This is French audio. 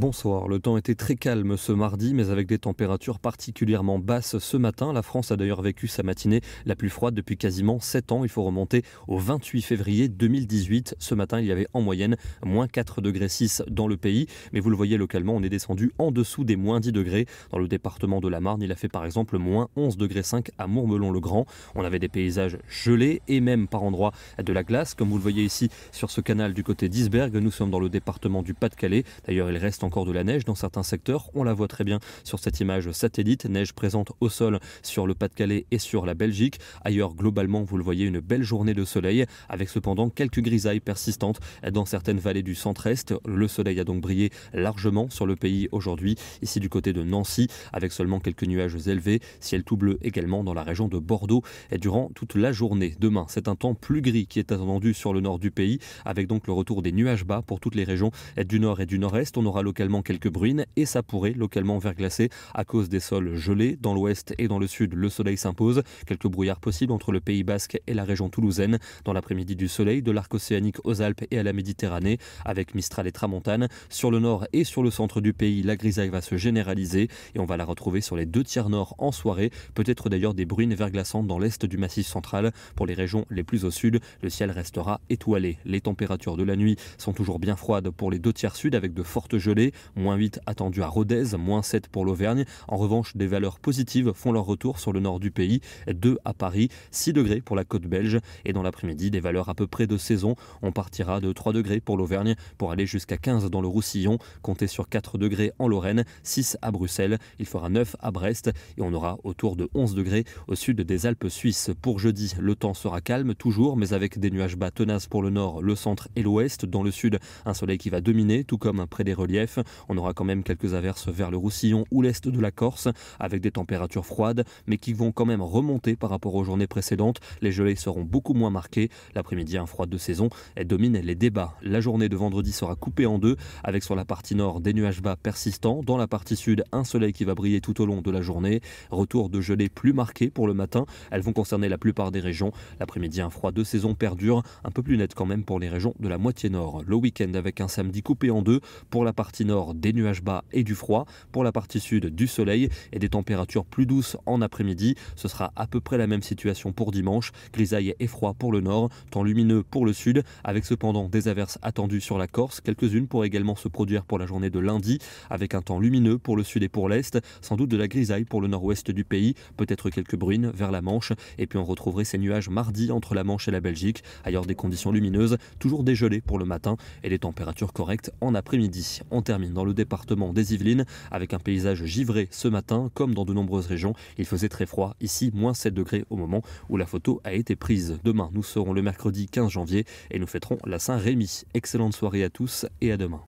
Bonsoir, le temps était très calme ce mardi, mais avec des températures particulièrement basses ce matin. La France a d'ailleurs vécu sa matinée la plus froide depuis quasiment 7 ans. Il faut remonter au 28 février 2018. Ce matin, il y avait en moyenne moins 4,6 degrés dans le pays. Mais vous le voyez localement, on est descendu en dessous des moins 10 degrés. Dans le département de la Marne, il a fait par exemple moins 11,5 degrés à Mourmelon-le-Grand. On avait des paysages gelés et même par endroits de la glace. Comme vous le voyez ici sur ce canal du côté d'Isbergues, nous sommes dans le département du Pas-de-Calais. D'ailleurs, il reste encore de la neige dans certains secteurs. On la voit très bien sur cette image satellite. Neige présente au sol sur le Pas-de-Calais et sur la Belgique. Ailleurs, globalement, vous le voyez, une belle journée de soleil avec cependant quelques grisailles persistantes dans certaines vallées du centre-est. Le soleil a donc brillé largement sur le pays aujourd'hui. Ici du côté de Nancy, avec seulement quelques nuages élevés. Ciel tout bleu également dans la région de Bordeaux et durant toute la journée. Demain, c'est un temps plus gris qui est attendu sur le nord du pays, avec donc le retour des nuages bas pour toutes les régions du nord et du nord-est. On aura localement quelques bruines et ça pourrait localement verglacer à cause des sols gelés. Dans l'ouest et dans le sud, le soleil s'impose. Quelques brouillards possibles entre le Pays Basque et la région toulousaine. Dans l'après-midi, du soleil de l'arc océanique aux Alpes et à la Méditerranée, avec Mistral et Tramontane. Sur le nord et sur le centre du pays, la grisaille va se généraliser et on va la retrouver sur les deux tiers nord en soirée. Peut-être d'ailleurs des bruines verglaçantes dans l'est du massif central. Pour les régions les plus au sud, le ciel restera étoilé. Les températures de la nuit sont toujours bien froides pour les deux tiers sud avec de fortes gelées. Moins 8 attendu à Rodez, moins 7 pour l'Auvergne. En revanche, des valeurs positives font leur retour sur le nord du pays. 2 à Paris, 6 degrés pour la côte belge. Et dans l'après-midi, des valeurs à peu près de saison. On partira de 3 degrés pour l'Auvergne pour aller jusqu'à 15 dans le Roussillon. Comptez sur 4 degrés en Lorraine, 6 à Bruxelles. Il fera 9 à Brest et on aura autour de 11 degrés au sud des Alpes suisses. Pour jeudi, le temps sera calme toujours, mais avec des nuages bas tenaces pour le nord, le centre et l'ouest. Dans le sud, un soleil qui va dominer, tout comme près des reliefs. On aura quand même quelques averses vers le Roussillon ou l'est de la Corse, avec des températures froides, mais qui vont quand même remonter par rapport aux journées précédentes. Les gelées seront beaucoup moins marquées. L'après-midi, un froid de saison domine les débats. La journée de vendredi sera coupée en deux, avec sur la partie nord des nuages bas persistants. Dans la partie sud, un soleil qui va briller tout au long de la journée. Retour de gelées plus marquées pour le matin. Elles vont concerner la plupart des régions. L'après-midi, un froid de saison perdure, un peu plus net quand même pour les régions de la moitié nord. Le week-end avec un samedi coupé en deux. Pour la partie nord, des nuages bas et du froid. Pour la partie sud, du soleil et des températures plus douces en après-midi. Ce sera à peu près la même situation pour dimanche. Grisaille et froid pour le nord, temps lumineux pour le sud, avec cependant des averses attendues sur la Corse. Quelques-unes pourraient également se produire pour la journée de lundi, avec un temps lumineux pour le sud et pour l'est. Sans doute de la grisaille pour le nord-ouest du pays, peut-être quelques bruines vers la Manche. Et puis on retrouverait ces nuages mardi entre la Manche et la Belgique. Ailleurs des conditions lumineuses, toujours des gelées pour le matin et des températures correctes en après-midi. On termine dans le département des Yvelines avec un paysage givré ce matin, comme dans de nombreuses régions. Il faisait très froid, ici moins 7 degrés au moment où la photo a été prise. Demain, nous serons le mercredi 15 janvier et nous fêterons la Saint-Rémy. Excellente soirée à tous et à demain.